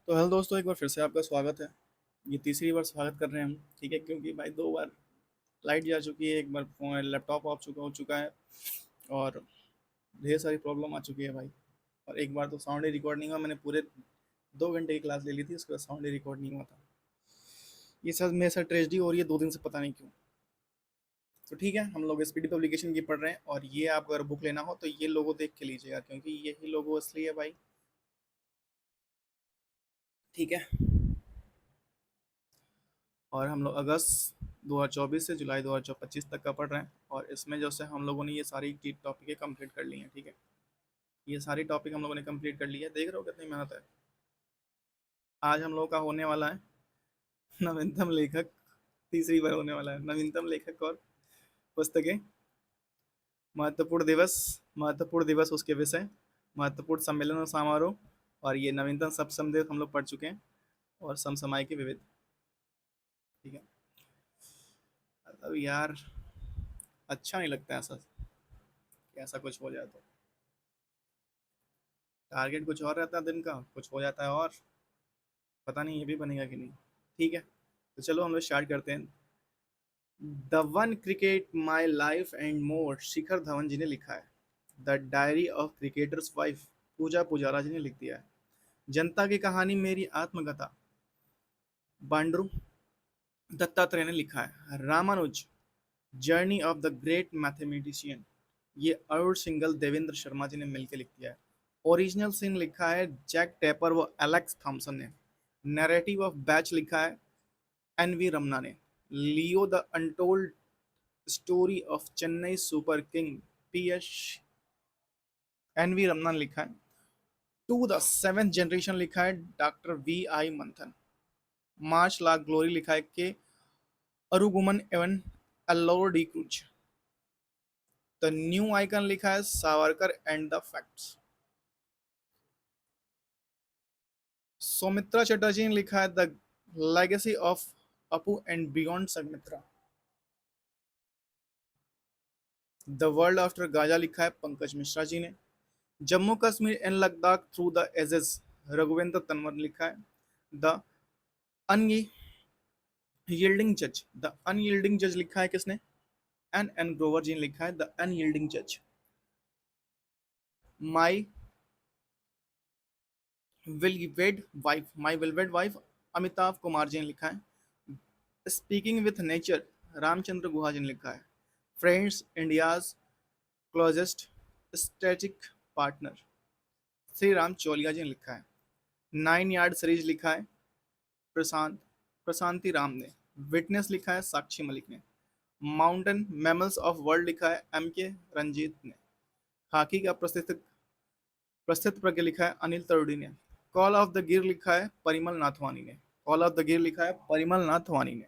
तो हेलो दोस्तों, एक बार फिर से आपका स्वागत है। ये तीसरी बार स्वागत कर रहे हैं हम। ठीक है, क्योंकि भाई 2 बार लाइट जा चुकी है, एक बार फोन लैपटॉप ऑफ हो चुका है और ढेर सारी प्रॉब्लम आ चुकी है भाई। और एक बार तो साउंड ही रिकॉर्ड नहीं हुआ। मैंने पूरे 2 घंटे की क्लास ले ली थी, उसके बाद साउंड ही रिकॉर्ड नहीं हुआ था। ये सब मेरे साथ ट्रेजेडी हो रही है 2 दिन से, पता नहीं क्यों। तो ठीक है, हम लोग स्पीडी पब्लिकेशन की पढ़ रहे हैं और ये आप अगर बुक लेना हो तो ये लोगो देख के लीजिएगा, क्योंकि यही लोगो असली है भाई। ठीक है। और हम लोग अगस्त 2024 से जुलाई 2025 तक का पढ़ रहे हैं और इसमें जो से हम लोगों ने ये सारी टॉपिकें कंप्लीट कर ली हैं। ठीक है, ये सारी टॉपिक हम लोगों ने कंप्लीट कर ली है। देख रहे हो कितनी मेहनत है। आज हम लोगों का होने वाला है नवीनतम लेखक। तीसरी बार होने वाला है नवीनतम लेखक और पुस्तकें। महत्वपूर्ण दिवस उसके विषय, महत्वपूर्ण सम्मेलन और समारोह, और ये नवीनतम सब संदेश हम लोग पढ़ चुके हैं, और समसामयिक विविध। ठीक है। अब यार, अच्छा नहीं लगता ऐसा कि ऐसा कुछ हो जाए तो। टारगेट कुछ और रहता है, दिन का कुछ हो जाता है और पता नहीं ये भी बनेगा कि नहीं। ठीक है, तो चलो हम लोग स्टार्ट करते हैं। The one cricket my life and more, Shikhar Dhawan ji ने लिखा है। The diary of cricketer's wife, Puja Pujara ji ने लिख दिया है। जनता की कहानी मेरी आत्मकथा, बांड्रू दत्तात्रेय ने लिखा है। Ramanuj, journey of the great mathematician, ये अरुण सिंगल देवेंद्र शर्मा जी ने मिलकर लिख दिया है। ओरिजिनल सीन लिखा है जैक टेपर व एलेक्स थॉमसन ने। नैरेटिव ऑफ बैच लिखा है एन वी रमना ने। Leo the untold story of Chennai super king, P S N V Ramana ने लिखा है। टू द सेवेंथ जनरेशन लिखा है डॉक्टर वी आई मंथन। मार्च ला ग्लोरी लिखा है के अरुगुमन एवन एल्लोर D'Cruz. The new icon लिखा है Savarkar and the facts. Soumitra Chatterjee ने लिखा है the legacy of Apu and beyond सगमित्रा। द वर्ल्ड आफ्टर गाजा लिखा है पंकज मिश्रा जी ने। Jammu Kashmir and Ladakh through the ages, Raghuvendra Tanwar ने लिखा है। द अनयील्डिंग जज लिखा है किसने? एन एन ग्रोवर जी ने लिखा है द अनयील्डिंग जज। My will wed wife, Amitabh Kumar ji ने लिखा है। Speaking with nature, Ramachandra Guha ji ने लिखा है। Friends, India's closest strategic partner, Shri Ram Chaulia ji ने लिखा है। 9 यार्ड सीरीज लिखा है प्रशांत प्रशांति राम ने। विटनेस लिखा है साक्षी मलिक ने। माउंटेन मैमल्स ऑफ वर्ल्ड लिखा है एम के रंजीत ने। खाकी का प्रस्थित प्रज्ञ लिखा है अनिल तरुड़ी ने। कॉल ऑफ द गिर लिखा है परिमल नाथवानी ने। कॉल ऑफ द गिर लिखा है परिमल नाथवानी ने।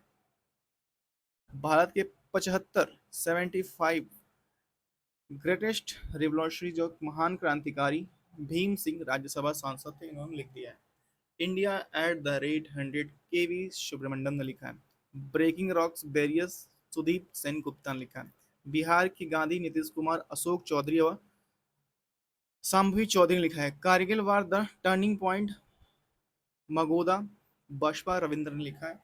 भारत के 75 ग्रेटेस्ट रिवोल्यूशनरी, जो महान क्रांतिकारी भीम सिंह राज्यसभा सांसद थे, इन्होंने लिख दिया है। इंडिया एट द रेट 100, के वी सुब्रमण्यम ने लिखा है। Breaking rocks barriers, Sudeep Sen Gupta ने लिखा है। बिहार की गांधी नीतीश कुमार, अशोक चौधरी और शांभवी चौधरी ने लिखा है। कारगिल वार द टर्निंग पॉइंट, मगोदा बशपा रविंद्र ने लिखा है।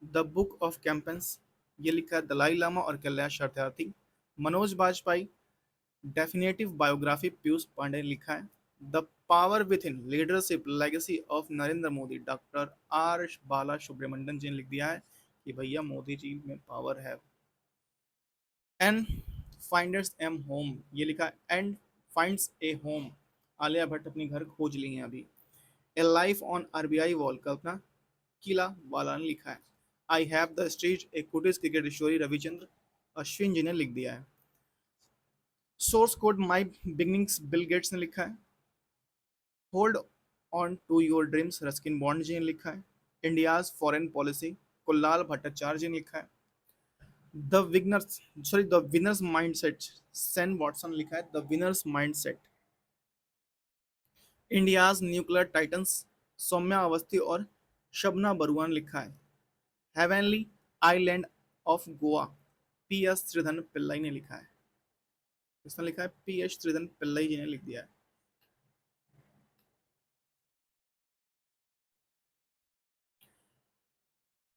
द बुक ऑफ कैंपेन्स, ये लिखा है दलाई लामा और कैलाश सत्यार्थी। मनोज बाजपेयी, डेफिनेटिव बायोग्राफी, पीयूष पांडे ने लिखा है। The power within, leadership legacy of Narendra Modi, doctor R Bala Subramaniam ji ने लिख दिया है कि भैया मोदी जी में पावर है। एंड फाइंडर्स एम होम, ये लिखा है and finds a home, Alia Bhatt अपनी घर खोज ली है अभी। A life on RBI wall, Kalpana किला वाला ने लिखा है। I have the street, a कुटीज क्रिकेट स्टोरी, रविचंद्र अश्विन जी ने लिख दिया है। Source code my beginnings, Bill Gates ने लिखा है। Hold on to your dreams, Ruskin Bond ji ने लिखा है। इंडियाज फॉरेन पॉलिसी, कुल्लाल भट्टाचार्य जी ने लिखा है। The winners mindset, Shane Watson लिखा है the winners mindset. India's nuclear titans, Saumya Awasthi और शबना बरुआ ने लिखा है। Heavenly island of Goa, P S Shridhan Pillai ने लिखा है। इसने लिखा है पी एस श्रीधन पिल्लाई जी ने लिख दिया है।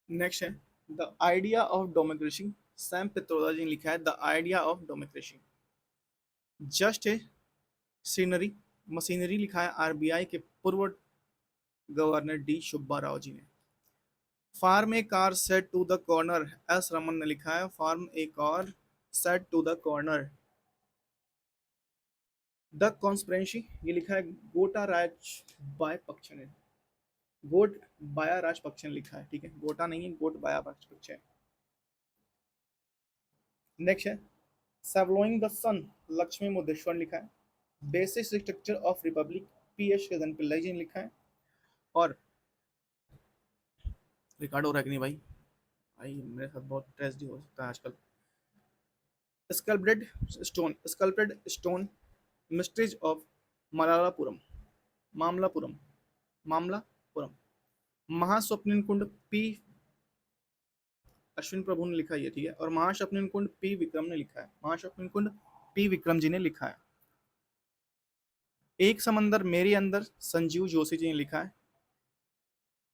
नेक्स्ट है the idea of democracy. Sam Pitroda ji ने लिखा है the idea of democracy. Just है सीनरी मशीनरी लिखा है आरबीआई के पूर्व गवर्नर डी सुब्बा राव जी ने। Farm a car set to the corner, S Raman ने लिखा है farm a car set to the corner. The conspiracy ये लिखा है गोटा राज बाय पक्ष ने। गोट बाया राजपक्ष ने लिखा है, ठीक है, गोटा नहीं है, गोट बाया राजपक्ष है। नेक्स्ट है सेवलोइंग द सन, लक्ष्मी मुद्देश्वर ने लिखा है। Basic structure of republic, P S Shridhan Pillai ji ने लिखा है। और रिकॉर्ड हो रहा है कि नहीं भाई? भाई मेरे साथ बहुत ट्रेजेडी हो सकता है आजकल। Sculpted stone mysteries of Malalapuram, Mamallapuram, Mamallapuram. महास्वप्निन कुंड पी अश्विन प्रभु ने लिखा है, ठीक है। और महास्वप्निन कुंड पी विक्रम ने लिखा है, महास्वप्निन कुंड पी विक्रम जी ने लिखा है। एक समंदर मेरे अंदर संजीव जोशी जी ने लिखा है।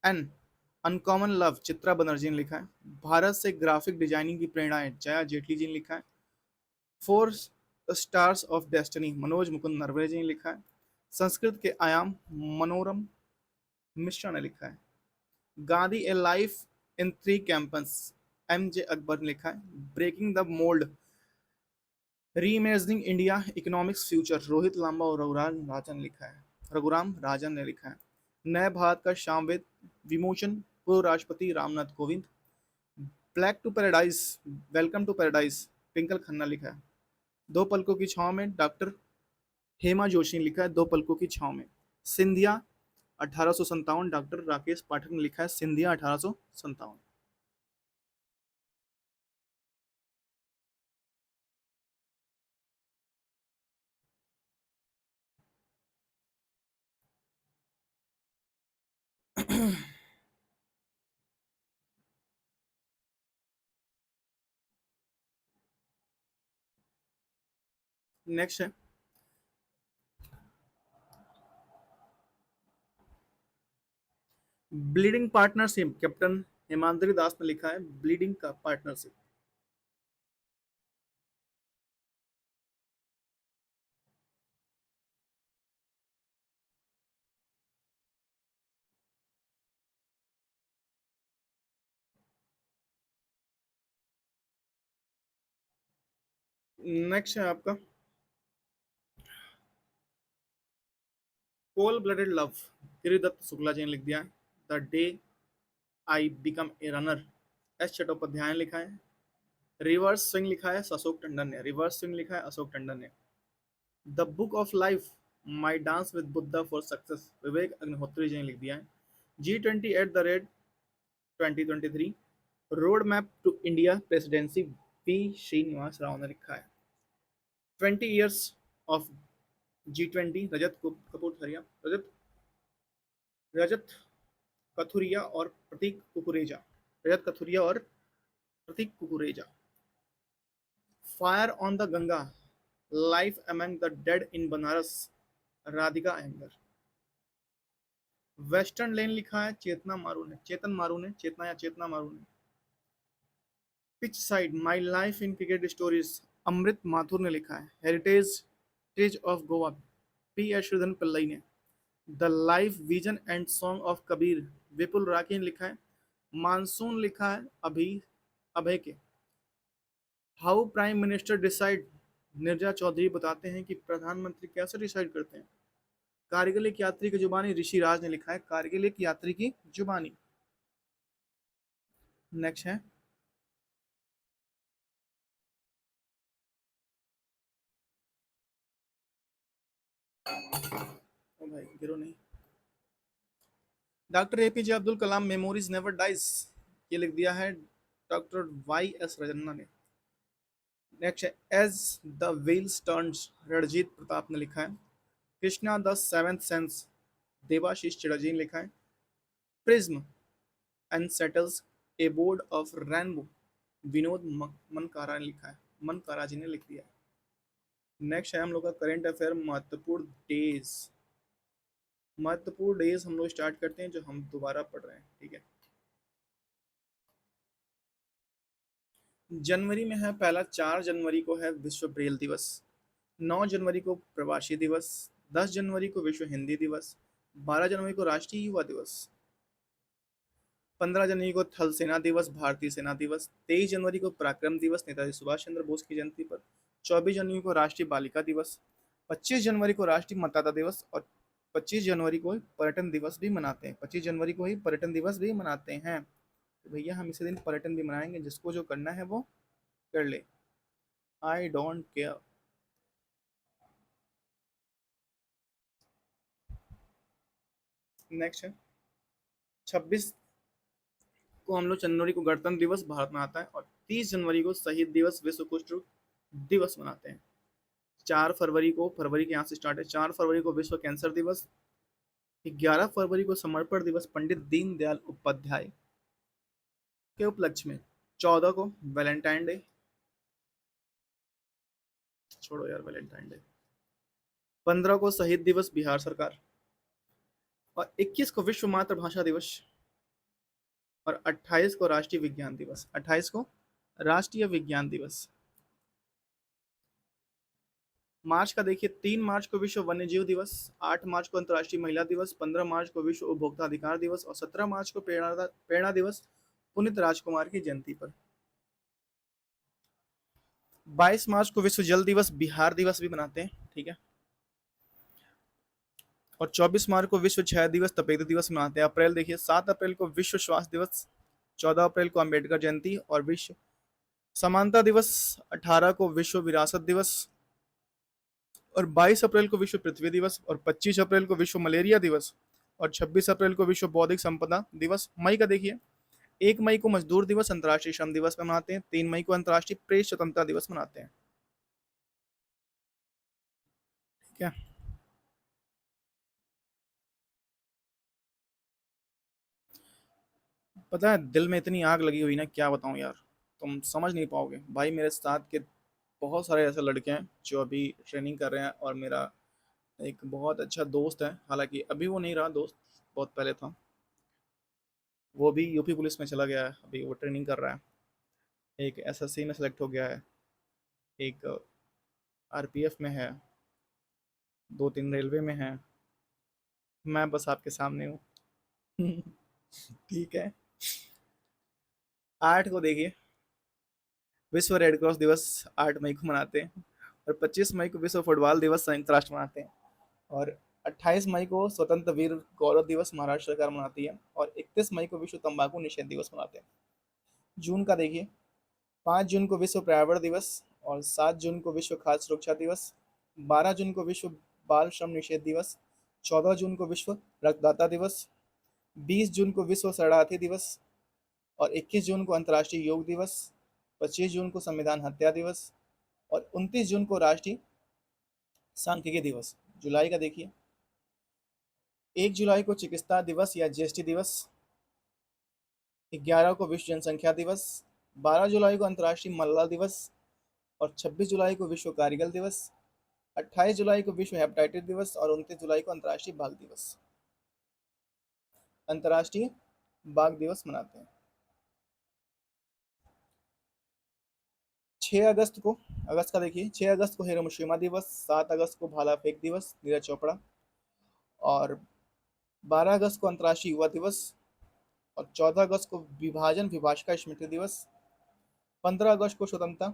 An uncommon love Chitra Banerjee ने लिखा है। भारत से ग्राफिक डिजाइनिंग की प्रेरणाएं जया जेटली जी ने लिखा है। Four stars of destiny Manoj Mukund Naravane ji ने लिखा है। संस्कृत के आयाम मनोरम मिश्रा ने लिखा है। Gandhi a life in three campus M J Akbar ने लिखा है। Breaking the mould reimagining India economics future Rohit Lamba और रघुराम राजन ने लिखा है। नए भारत का शामवेद विमोचन पूर्व राष्ट्रपति Ramnath Kovind. Black to paradise welcome to paradise Twinkle Khanna लिखा है। दो पलकों की छाव में डॉक्टर हेमा जोशी ने लिखा है, दो पलकों की छाव में। सिंधिया 1857 डॉक्टर राकेश पाठक ने लिखा है, सिंधिया 1857। नेक्स्ट है ब्लीडिंग पार्टनरशिप, कैप्टन हेमाद्री दास ने लिखा है ब्लीडिंग का पार्टनरशिप। नेक्स्ट है आपका कोल ब्लडेड लव, गिरिदत्त शुक्ला जी ने लिख दिया है। The day I become a runner, S Chattopadhyay ने लिखा है। रिवर्स स्विंग लिखा है अशोक टंडन ने, रिवर्स स्विंग लिखा है अशोक टंडन ने। The book of life my dance with Buddha for success, Vivek Agnihotri ji ने लिख दिया है। G20 2023 road map to India presidency, P Srinivas Rao ने लिखा है। 20 years ऑफ G20 रजत कथुरिया और प्रतीक कुकुरेजा, रजत कथुरिया और Prateek Kukreja. Fire on the Ganga, life among the dead in Banaras, Radhika Ahangar. Western lane लिखा है चेतना या चेतना मारू ने। Pitch side my life in cricket stories, Amrit Mathur ने लिखा है। हेरिटेज टेज ऑफ गोवा, पी यशोधन पिल्लई ने। The life vision and song of Kabir, Vipul Rathi ने लिखा है। मानसून लिखा है अभी Abhay K. How prime minister decide, Nirja Chaudhary बताते हैं कि प्रधानमंत्री कैसे डिसाइड करते हैं। कारगिल एक यात्री की जुबानी, ऋषि राज ने लिखा है कारगिल एक यात्री की जुबानी। नेक्स्ट है ओ भाई गिरो नहीं, doctor APJ Abdul Kalam memories never dies, ये लिख दिया है डॉक्टर वाई एस रजन्ना ने। नेक्स्ट है as the wheels turns, Ranjit Pratap ने लिखा है। Krishna the seventh sense, Debashish Chatterjee ने लिखा है। Prism and settles a board of rainbow, Vinod Mankara ने लिखा है, मनकारा जी ने लिख दिया है। नेक्स्ट है हम लोग का करेंट अफेयर महत्वपूर्ण डेज हम लोग स्टार्ट करते हैं जो हम दोबारा पढ़ रहे हैं, ठीक है। जनवरी में है पहला, 4 जनवरी को है विश्व ब्रेल दिवस, 9 जनवरी को प्रवासी दिवस, 10 जनवरी को विश्व हिंदी दिवस, 12 जनवरी को राष्ट्रीय युवा दिवस, 15 जनवरी को थल सेना दिवस, भारतीय सेना दिवस, 23 जनवरी को पराक्रम दिवस, नेताजी सुभाष चंद्र बोस की जयंती पर, 24 जनवरी को राष्ट्रीय बालिका दिवस, 25 जनवरी को राष्ट्रीय मतदाता दिवस, और 25 जनवरी को पर्यटन दिवस भी मनाते हैं। 25 जनवरी को ही पर्यटन दिवस भी मनाते हैं। तो भैया हम इसी दिन पर्यटन भी मनाएंगे, जिसको जो करना है वो कर ले। I don't care. नेक्स्ट है 26 को हम लोग जनवरी को गणतंत्र दिवस भारत मनाता है, और 30 जनवरी को शहीद दिवस विश्व कुष्ठ रोग दिवस मनाते हैं। 4 फरवरी को, फरवरी के यहाँ से स्टार्ट है, 4 फरवरी को विश्व कैंसर दिवस, 11 फरवरी को समर्पण दिवस पंडित दीनदयाल उपाध्याय के उपलक्ष्य में, 14 को वैलेंटाइन डे, छोड़ो यार वैलेंटाइन डे, 15 को शहीद दिवस बिहार सरकार, और 21 को विश्व मातृभाषा दिवस, और 28 को राष्ट्रीय विज्ञान दिवस, 28 को राष्ट्रीय विज्ञान दिवस। मार्च का देखिए, 3 मार्च को विश्व वन्य जीव दिवस, 8 मार्च को अंतर्राष्ट्रीय महिला दिवस, 15 मार्च को विश्व उपभोक्ता अधिकार दिवस, और 17 मार्च को प्रेरणा दिवस पुनीत राजकुमार की जयंती पर। 22 मार्च को विश्व जल दिवस बिहार दिवस भी मनाते हैं, ठीक है। और 24 मार्च को विश्व क्षय दिवस तपेदिक दिवस मनाते हैं। अप्रैल देखिए, 7 अप्रैल को विश्व स्वास्थ्य दिवस, 14 अप्रैल को अम्बेडकर जयंती और विश्व समानता दिवस, 18 को विश्व विरासत दिवस, और 22 अप्रैल को विश्व पृथ्वी दिवस, और 25 अप्रैल को विश्व मलेरिया दिवस, और 26 अप्रैल को विश्व बौद्धिक संपदा दिवस। मई का देखिए, 1 मई को मजदूर दिवस अंतर्राष्ट्रीय श्रम दिवस में मनाते हैं, 3 मई को अंतर्राष्ट्रीय प्रेस स्वतंत्रता दिवस मनाते हैं, ठीक है। पता है दिल में इतनी आग लगी हुई ना, क्या बताऊं यार, तुम समझ नहीं पाओगे भाई। मेरे साथ के बहुत सारे ऐसे लड़के हैं जो अभी ट्रेनिंग कर रहे हैं, और मेरा एक बहुत अच्छा दोस्त है, हालांकि अभी वो नहीं रहा दोस्त, बहुत पहले था। वो भी यूपी पुलिस में चला गया है, अभी वो ट्रेनिंग कर रहा है, एक एसएससी में सेलेक्ट हो गया है, एक आरपीएफ में है, 2-3 रेलवे में है। मैं बस आपके सामने हूँ। ठीक है। 8 को देखिए, विश्व रेड क्रॉस दिवस 8 मई को मनाते हैं, और 25 मई को विश्व फुटबॉल दिवस संयुक्त राष्ट्र मनाते हैं, और 28 मई को स्वतंत्र वीर गौरव दिवस महाराष्ट्र सरकार मनाती है, और 31 मई को विश्व तंबाकू निषेध दिवस मनाते हैं। जून का देखिए, 5 जून को विश्व पर्यावरण दिवस, और 7 जून को विश्व खाद्य सुरक्षा दिवस, 12 जून को विश्व बाल श्रम निषेध दिवस, 14 जून को विश्व रक्तदाता दिवस, 20 जून को विश्व शरणार्थी दिवस, और 21 जून को अंतर्राष्ट्रीय योग दिवस, 25 जून को संविधान हत्या दिवस, और 29 जून को राष्ट्रीय सांख्यिकी दिवस। जुलाई का देखिए, 1 जुलाई को चिकित्सा दिवस या जीएसटी दिवस, 11 को विश्व जनसंख्या दिवस, 12 जुलाई को अंतर्राष्ट्रीय मल्ला दिवस, और 26 जुलाई को विश्व कारगिल दिवस, 28 जुलाई को विश्व हेपेटाइटिस दिवस, और 29 जुलाई को अंतर्राष्ट्रीय बाघ दिवस, अंतर्राष्ट्रीय बाघ दिवस मनाते हैं। 6 अगस्त को, अगस्त का देखिए, 6 अगस्त को हिरोशिमा दिवस, 7 अगस्त को भाला फेंक दिवस नीरज चोपड़ा, और 12 अगस्त को अंतर्राष्ट्रीय युवा दिवस, और 14 अगस्त को विभाजन विभाषिका स्मृति दिवस, 15 अगस्त को स्वतंत्रता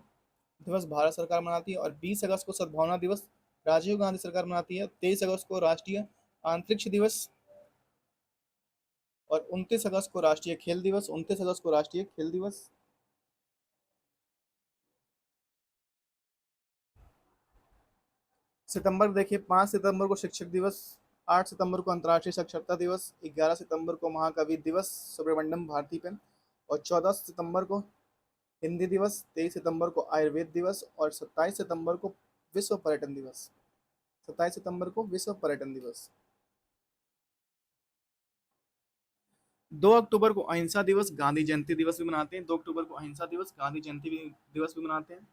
दिवस भारत सरकार मनाती है, और 20 अगस्त को सद्भावना दिवस राजीव गांधी सरकार मनाती है, 23 अगस्त को राष्ट्रीय अंतरिक्ष दिवस, और 29 अगस्त को राष्ट्रीय खेल दिवस, 29 अगस्त को राष्ट्रीय खेल दिवस। सितंबर देखिए, 5 सितंबर को शिक्षक दिवस, 8 सितंबर को अंतर्राष्ट्रीय साक्षरता दिवस, 11 सितंबर को महाकवि दिवस सुब्रमण्यम भारती पे, और 14 सितंबर को हिंदी दिवस, 23 सितंबर को आयुर्वेद दिवस, और 27 सितंबर को विश्व पर्यटन दिवस, 27 सितंबर को विश्व पर्यटन दिवस। 2 अक्टूबर को अहिंसा दिवस गांधी जयंती दिवस भी मनाते हैं, 2 अक्टूबर को अहिंसा दिवस गांधी जयंती दिवस भी मनाते हैं,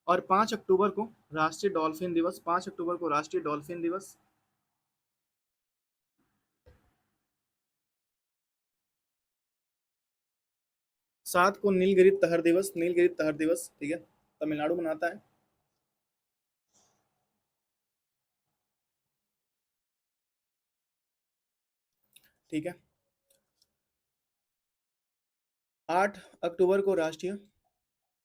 और 5 अक्टूबर को राष्ट्रीय डॉल्फिन दिवस, 5 अक्टूबर को राष्ट्रीय डॉल्फिन दिवस। 7 को नीलगिरी तहर दिवस, नीलगिरी तहर दिवस, ठीक है, तमिलनाडु मनाता है। ठीक है। 8 अक्टूबर को राष्ट्रीय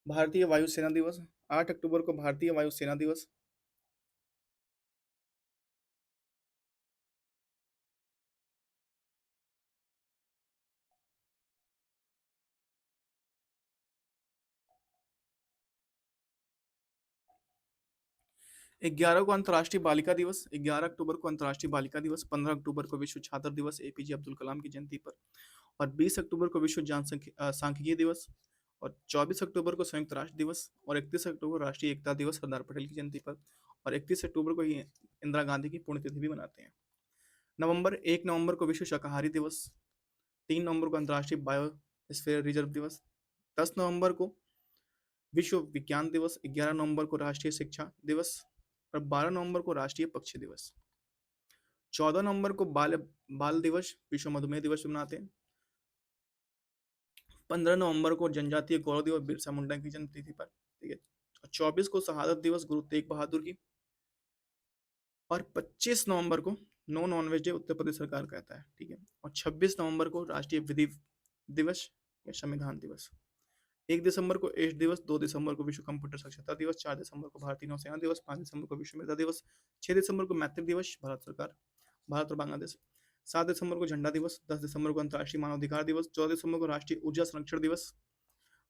भारतीय वायुसेना दिवस, 8 अक्टूबर को भारतीय वायुसेना दिवस। 11 को अंतर्राष्ट्रीय बालिका दिवस, 11 अक्टूबर को अंतर्राष्ट्रीय बालिका दिवस, 15 अक्टूबर को विश्व छात्र दिवस एपीजे अब्दुल कलाम की जयंती पर, और 20 अक्टूबर को विश्व सांख्यिकी दिवस, और 24 अक्टूबर को संयुक्त राष्ट्र दिवस, और 31 अक्टूबर राष्ट्रीय एकता दिवस सरदार पटेल की जयंती पर, और 31 अक्टूबर को ही इंदिरा गांधी की पुण्यतिथि भी मनाते हैं। नवंबर 1 नवंबर को विश्व शाकाहारी दिवस, 3 नवंबर को अंतर्राष्ट्रीय बायोस्फीयर रिजर्व दिवस, 10 नवंबर को विश्व विज्ञान दिवस, 11 नवंबर को राष्ट्रीय शिक्षा दिवस, और 12 नवंबर को राष्ट्रीय पक्षी दिवस। 14 नवंबर को बाल बाल दिवस, विश्व मधुमेह दिवस भी मनाते हैं। 15 नवंबर को जनजातीय गौरव दिवस बिरसा मुंडा की जन्म तिथि पर, ठीक है। और 24 को शहादत दिवस गुरु तेग बहादुर की, और 25 नवंबर को no nonveg day Uttar Pradesh सरकार कहता है, ठीक है। और 26 नवंबर को राष्ट्रीय विधि दिवस या संविधान दिवस। 1 दिसंबर को एड्स दिवस, 2 दिसंबर को विश्व कंप्यूटर साक्षरता दिवस, 4 दिसंबर को भारतीय नौसेना दिवस, 5 दिसंबर को विश्व मृदा दिवस, 6 दिसंबर को मैत्री दिवस भारत सरकार, भारत और बांग्लादेश, 7 दिसंबर को झंडा दिवस, 10 दिसंबर को अंतर्राष्ट्रीय मानवाधिकार दिवस, 14 दिसंबर को राष्ट्रीय ऊर्जा संरक्षण दिवस,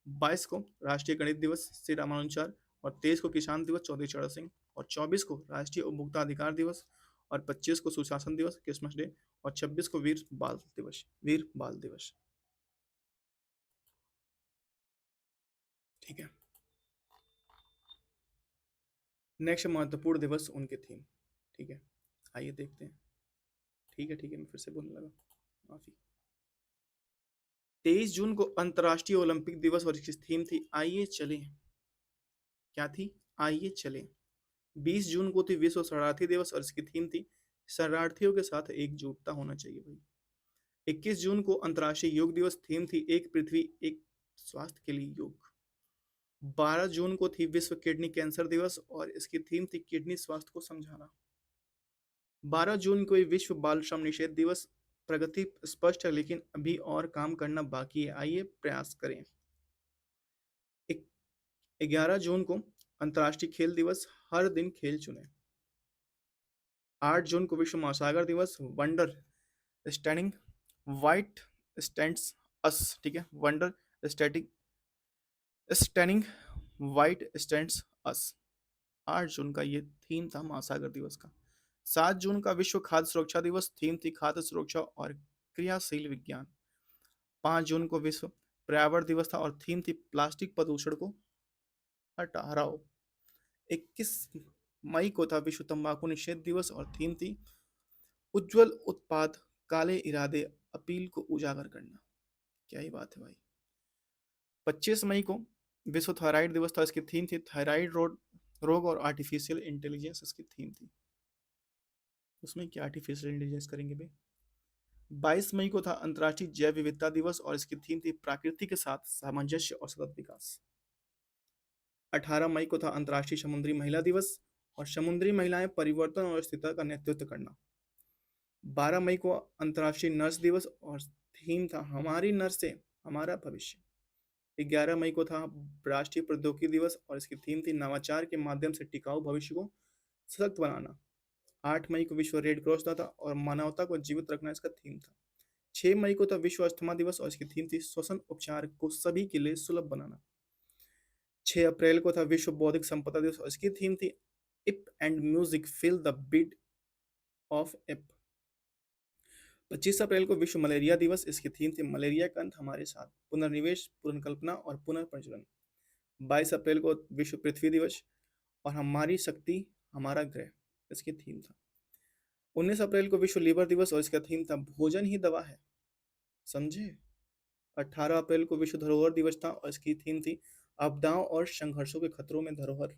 22 को राष्ट्रीय गणित दिवस श्री रामानुचार, और 23 को किसान दिवस चौधरी चरण सिंह, और 24 को राष्ट्रीय उपभोक्ता अधिकार दिवस, और 25 को सुशासन दिवस क्रिसमस डे, और 26 को वीर बाल दिवस। ठीक है। नेक्स्ट महत्वपूर्ण दिवस उनके थीम, ठीक है, आइए देखते हैं। ठीक है मैं फिर से बोलने लगा, माफी। 23 जून को अंतर्राष्ट्रीय ओलंपिक दिवस और इसकी थीम थी आइए चलें। क्या थी? आइए चलें। 20 जून को थी विश्व शरणार्थी दिवस और इसकी थीम थी शरणार्थियों के साथ एकजुटता होना चाहिए भाई। 21 जून को अंतर्राष्ट्रीय योग दिवस, थीम थी एक पृथ्वी एक स्वास्थ्य के लिए योग। 12 जून को थी विश्व किडनी कैंसर दिवस और इसकी थीम थी किडनी स्वास्थ्य को समझाना। 12 जून को विश्व बाल श्रम निषेध दिवस, प्रगति स्पष्ट है लेकिन अभी और काम करना बाकी है, आइए प्रयास करें। 11 जून को अंतर्राष्ट्रीय खेल दिवस, हर दिन खेल चुने। 8 जून को विश्व महासागर दिवस, wonder standing white stands us, ठीक है, wonder static standing white stands us. 8 जून का ये थीम था महासागर दिवस का। 7 जून का विश्व खाद्य सुरक्षा दिवस, थीम थी खाद्य सुरक्षा और क्रियाशील विज्ञान। 5 जून को विश्व पर्यावरण दिवस था और थीम थी प्लास्टिक प्रदूषण को हटाओ। 21 मई को था विश्व तंबाकू निषेध दिवस और थीम थी उज्जवल उत्पाद काले इरादे अपील को उजागर करना। क्या ही बात है भाई। 25 मई को विश्व थायराइड दिवस था, इसकी थीम थी थायराइड रोग और आर्टिफिशियल इंटेलिजेंस इसकी थीम थी। उसमें क्या आर्टिफिशियल इंटेलिजेंस करेंगे भाई। 22 मई को था अंतर्राष्ट्रीय जैव विविधता दिवस और इसकी थीम थी प्रकृति के साथ सामंजस्य और सतत विकास। 18 मई को था अंतर्राष्ट्रीय समुद्री महिला दिवस और समुद्री महिलाएं परिवर्तन और स्थिरता का नेतृत्व करना। 12 मई को अंतर्राष्ट्रीय नर्स दिवस और थीम था हमारी नर्स से हमारा भविष्य। 11 मई को था राष्ट्रीय प्रौद्योगिकी दिवस और इसकी थीम थी नवाचार के माध्यम से टिकाऊ भविष्य को सशक्त बनाना। 8 मई को विश्व रेड क्रॉस था और मानवता को जीवित रखना इसका थीम था। 6 मई को था विश्व अस्थमा दिवस और इसकी थीम थी श्वसन उपचार को सभी के लिए सुलभ बनाना। 6 अप्रैल को था विश्व बौद्धिक संपदा दिवस और इसकी थीम थी इप and music feel the beat of इप। 25 अप्रैल को विश्व मलेरिया दिवस, इसकी थीम थी मलेरिया का अंत हमारे साथ, पुनर्निवेश पुनर्कल्पना और पुनर्प्रज्वलन। 22 अप्रैल को विश्व पृथ्वी दिवस और हमारी शक्ति हमारा ग्रह इसकी थीम था। 19 अप्रैल को विश्व लीवर दिवस और इसका थीम था भोजन ही दवा है, समझे। 18 अप्रैल को विश्व धरोहर दिवस था और इसकी थीम थी आपदाओं और संघर्षों के खतरों में धरोहर।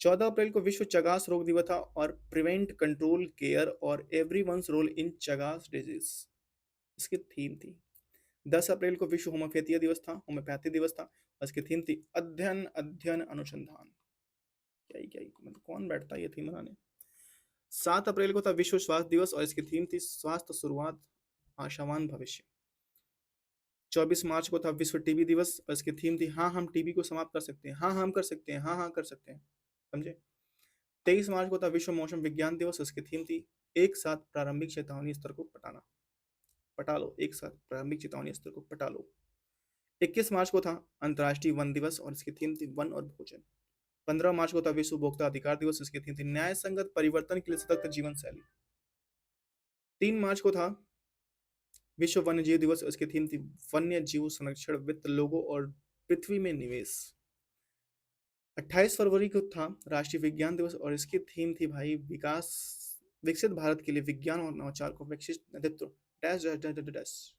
14 अप्रैल को विश्व चगास रोग दिवस था और प्रिवेंट कंट्रोल केयर और everyone's role in Chagas disease इसकी थीम थी। 10 अप्रैल को विश्व होम्योपैथी दिवस था, होम्योपैथी दिवस था, और इसकी थीम थी अध्ययन अध्ययन अनुसंधान। क्या ही मतलब कौन बैठता है ये थीम बनाने। 7 अप्रैल को था विश्व स्वास्थ्य दिवस और इसकी थीम थी स्वास्थ्य शुरुआत आशावान भविष्य। 24 मार्च को था विश्व टीबी दिवस और इसकी थीम थी हाँ हम टीबी को समाप्त कर सकते हैं, हाँ हम कर सकते हैं, हाँ हाँ कर सकते हैं। समझे। 23 मार्च को था विश्व मौसम विज्ञान दिवस, उसकी थीम थी एक साथ प्रारंभिक चेतावनी स्तर को पटाना। पटा लो, एक साथ प्रारंभिक चेतावनी स्तर को पटा लो। 21 मार्च को था अंतर्राष्ट्रीय वन दिवस और इसकी थीम थी वन और भोजन। 15 मार्च को था विश्व उपभोक्ता अधिकार दिवस, इसकी थीम थी न्याय संगत परिवर्तन के लिए सतत जीवन शैली। 3 मार्च को था विश्व वन्य जीव दिवस, इसकी थीम थी वन्य जीव संरक्षण, वित्त, लोगों और पृथ्वी में निवेश। 28 फरवरी को था राष्ट्रीय विज्ञान दिवस और इसकी थीम थी भाई विकास, विकसित भारत के लिए विज्ञान और नवाचार को विकसित नेतृत्व dash dash dash dash dash.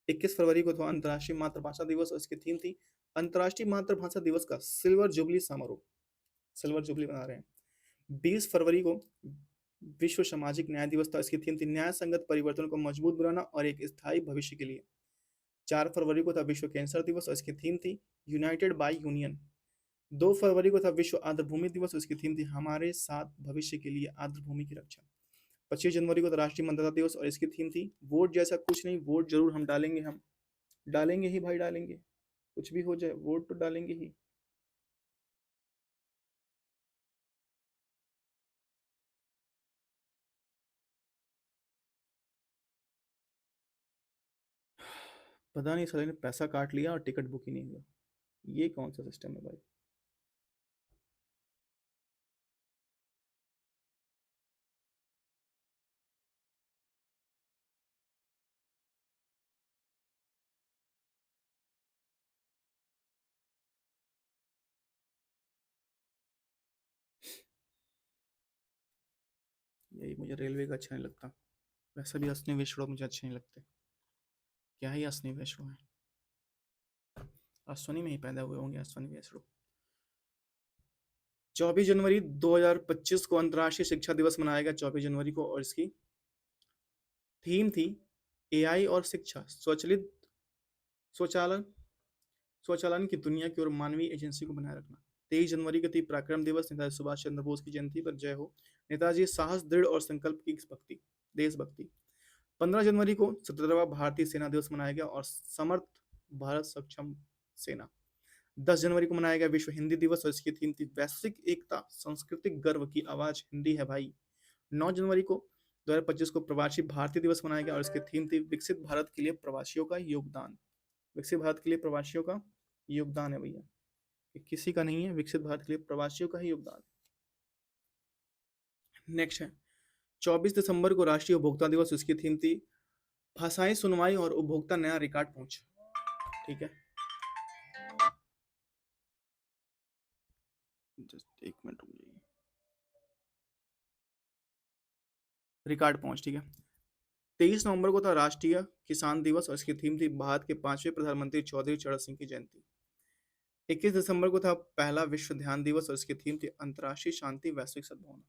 21 फरवरी को था अंतर्राष्ट्रीय मातृभाषा दिवस और इसकी थीम थी अंतर्राष्ट्रीय मातृभाषा दिवस का सिल्वर जुबली समारोह, सिल्वर जुबली बना रहे हैं। 20 फरवरी को विश्व सामाजिक न्याय दिवस था, इसकी थीम थी न्याय संगत परिवर्तन को मजबूत बनाना और एक स्थायी भविष्य के लिए। 4 फरवरी को था विश्व कैंसर दिवस और इसकी थीम थी यूनाइटेड बाय यूनियन। 2 फरवरी को था विश्व आर्द्रभूमि दिवस, उसकी थीम थी हमारे साथ भविष्य के लिए आर्द्रभूमि की रक्षा। 25 जनवरी को था राष्ट्रीय मतदाता दिवस और इसकी थीम थी वोट जैसा कुछ नहीं, वोट जरूर हम डालेंगे, हम डालेंगे ही भाई डालेंगे, कुछ भी हो जाए वोट तो डालेंगे ही। पता नहीं साले ने पैसा काट लिया और टिकट बुक ही नहीं हुआ, ये कौन सा सिस्टम है भाई। यही मुझे रेलवे का अच्छा नहीं लगता। वैसे भी असली विषय मुझे अच्छे नहीं लगते। क्या ही असली विषय है, अश्वनी में ही पैदा हुए होंगे अश्वनी वैष्णव। 24 जनवरी 2025 को अंतर्राष्ट्रीय शिक्षा दिवस मनाया गया, 24 जनवरी को, और इसकी थीम थी एआई और शिक्षा, स्वचालित स्वचालन स्वचालन की दुनिया की ओर मानवीय एजेंसी को बनाए रखना। 23 जनवरी को थी पराक्रम दिवस, नेताजी सुभाष चंद्र बोस की जयंती पर जय हो, नेताजी साहस, दृढ़ और संकल्प की भक्ति, देशभक्ति। 15 जनवरी को 17वां भारतीय सेना दिवस मनाया गया और समर्थ भारत सक्षम सेना। 10 जनवरी को मनाया गया विश्व हिंदी दिवस और इसकी थीम थी वैश्विक एकता, सांस्कृतिक गर्व की आवाज हिंदी है भाई। 9 जनवरी को 2025 को प्रवासी भारतीय दिवस मनाया गया और इसकी थीम थी विकसित भारत के लिए प्रवासियों का योगदान। विकसित भारत के लिए प्रवासियों का योगदान है भैया, कि किसी का नहीं है, विकसित भारत के लिए प्रवासियों का ही योगदान। नेक्स्ट है 24 दिसंबर को राष्ट्रीय उपभोक्ता दिवस, उसकी थीम थी भाषाई सुनवाई और उपभोक्ता नया रिकॉर्ड पहुंच। ठीक है, जस्ट एक मिनट रुक जाइए। रिकॉर्ड पहुंच, ठीक है। 23 नवंबर को था राष्ट्रीय किसान दिवस और इसकी थीम थी भारत के 5वें प्रधानमंत्री चौधरी चरण सिंह की जयंती। 21 दिसंबर को था पहला विश्व ध्यान दिवस और इसकी थीम थी अंतर्राष्ट्रीय शांति वैश्विक सद्भावना।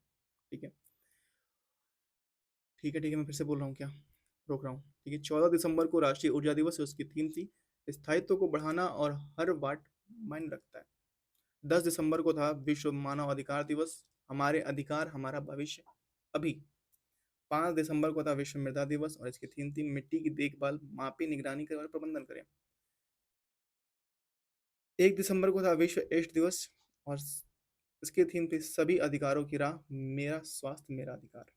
ठीक है, ठीक है, ठीक है, मैं फिर से बोल रहा हूँ, क्या रोक रहा हूँ। ठीक है, 14 दिसंबर को राष्ट्रीय ऊर्जा दिवस है, उसकी थीम थी स्थायित्व को बढ़ाना और हर वाट मायने रखता है। 10 दिसंबर को था विश्व मानव अधिकार दिवस, हमारे अधिकार हमारा भविष्य अभी। 5 दिसंबर को था विश्व मृदा दिवस और इसकी थीम थी मिट्टी की देखभाल, मापी, निगरानी करें और प्रबंधन करें। 1 दिसंबर को था विश्व एड्स दिवस और इसकी थीम थी सभी अधिकारों की राह, मेरा स्वास्थ्य मेरा अधिकार।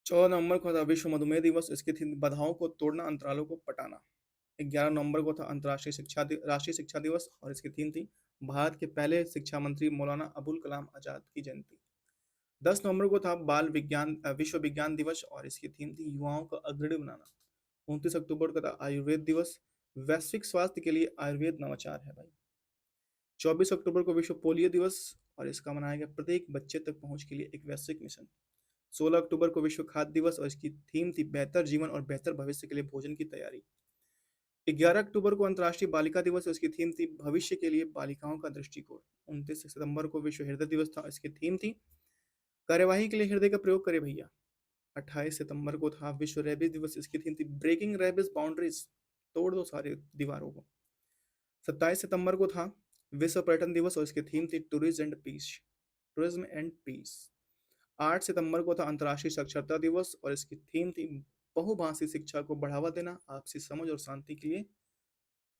14 नवंबर को था विश्व मधुमेह दिवस, इसकी थीम बाधाओं को तोड़ना, अंतरालों को पटाना। 11 नवंबर को था अंतर्राष्ट्रीय राष्ट्रीय शिक्षा दिवस और इसकी थीम थी भारत के पहले शिक्षा मंत्री मौलाना अबुल कलाम आजाद की जयंती। 10 नवंबर को था बाल विज्ञान विश्व विज्ञान दिवस और इसकी थीम थी युवाओं को अग्रणी बनाना। 29 अक्टूबर को था आयुर्वेद दिवस, वैश्विक स्वास्थ्य के लिए आयुर्वेद नवाचार है भाई। 24 अक्टूबर को विश्व पोलियो दिवस और इसका मनाया गया प्रत्येक बच्चे तक पहुंच के लिए एक वैश्विक मिशन। 16 अक्टूबर को विश्व खाद्य दिवस और इसकी थीम थी बेहतर जीवन और बेहतर भविष्य के लिए भोजन की तैयारी। 11 अक्टूबर को अंतर्राष्ट्रीय बालिका दिवस और इसकी थीम थी भविष्य के लिए बालिकाओं का दृष्टिकोण। 29 सितंबर को विश्व हृदय दिवस था, इसकी थीम थी कार्यवाही के लिए हृदय का प्रयोग करे भैया। 28 सितंबर को था विश्व रेबीज दिवस, इसकी थीम थी ब्रेकिंग रेबीज बाउंड्रीज, तोड़ दो सारी दीवारों को। 27 सितंबर को था विश्व पर्यटन दिवस और इसकी थीम थी tourism and peace, tourism and peace. 8 सितंबर को था अंतर्राष्ट्रीय साक्षरता दिवस और इसकी थीम थी बहुभाषी शिक्षा को बढ़ावा देना, आपसी समझ और शांति के लिए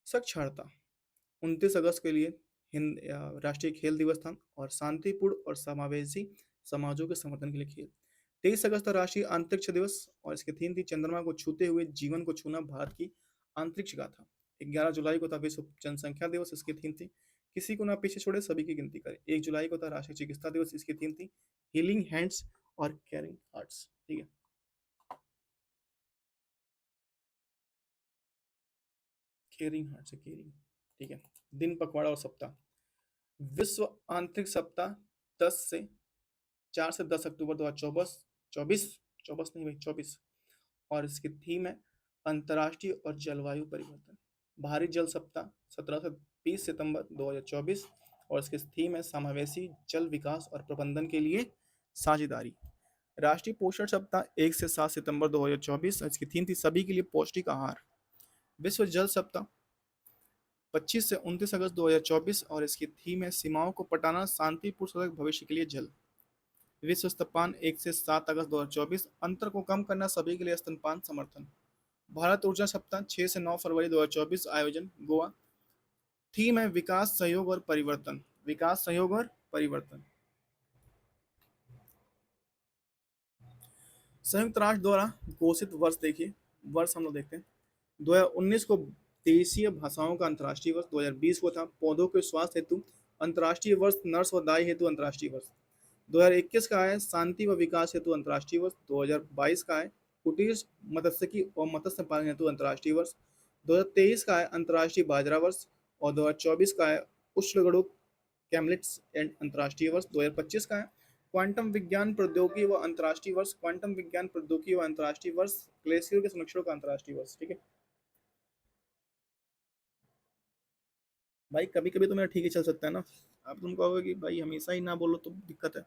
साक्षरता। 29 अगस्त के लिए राष्ट्रीय खेल दिवस था और शांतिपूर्ण और समावेशी समाजों के समर्थन के लिए खेल। 23 अगस्त राष्ट्रीय अंतरिक्ष दिवस और इसकी थीम थी चंद्रमा को छूते हुए जीवन को छूना, भारत की अंतरिक्ष गाथा। 11 जुलाई को था विश्व जनसंख्या दिवस, इसकी थीम थी किसी को ना पीछे छोड़े, सभी की गिनती करें। 1 जुलाई को था राष्ट्रीय चिकित्सा दिवस, इसकी थीम थी हीलिंग हैंड्स और केयरिंग हार्ट्स। ठीक है, केयरिंग हार्ट्स है, केयरिंग। ठीक है, दिन पखवाड़ा और सप्ताह। विश्व आंतरिक सप्ताह 4 से 10 अक्टूबर 2024, चौबीस, चौबीस नहीं भाई 24, और इसकी थीम है अंतर्राष्ट्रीय और जलवायु परिवर्तन। भारी जल सप्ताह 17 से 20 सितंबर 2024 और इसकी थीम है समावेशी जल विकास और प्रबंधन के लिए साझेदारी। राष्ट्रीय पोषण सप्ताह 1 से 7 सितंबर 2024 और इसकी थीम थी सभी के लिए पौष्टिक आहार। विश्व जल सप्ताह 25 से 29 अगस्त 2024 और इसकी थीम है सीमाओं को पटाना, शांतिपूर्ण सतत भविष्य के लिए जल। विश्व स्तनपान 1 से 7 अगस्त 2024 अंतर को कम करना, सभी के लिए स्तनपान समर्थन। भारत ऊर्जा सप्ताह 6 से 9 फरवरी 2024 आयोजन गोवा, थीम है विकास सहयोग और परिवर्तन, विकास सहयोग और परिवर्तन। संयुक्त राष्ट्र द्वारा घोषित वर्ष देखिए, वर्ष हम लोग देखते हैं 2019 को देशीय भाषाओं का अंतर्राष्ट्रीय वर्ष, 2020 को था पौधों के स्वास्थ्य हेतु अंतर्राष्ट्रीय वर्ष, नर्स व दाई हेतु अंतर्राष्ट्रीय वर्ष। 2021 का है शांति व विकास हेतु अंतर्राष्ट्रीय वर्ष। 2022 का है कुटीर मत्स्यिकी और मत्स्य पालन हेतु अंतर्राष्ट्रीय वर्ष। 2023 का है अंतर्राष्ट्रीय बाजरा वर्ष और 2024 का है उष्णकटिबंधीय कैमलिट्स एंड अंतर्राष्ट्रीय वर्ष। 2025 का है क्वांटम विज्ञान प्रौद्योगिकी व अंतर्राष्ट्रीय वर्ष, क्वांटम विज्ञान प्रौद्योगिकी व अंतर्राष्ट्रीय वर्ष, ग्लेशियर के संरक्षण का अंतर्राष्ट्रीय वर्ष। ठीक है भाई, कभी कभी तो मेरा ठीक ही चल सकता है ना, अब तुम कहोगे कि भाई हमेशा ही ना बोलो तो दिक्कत है।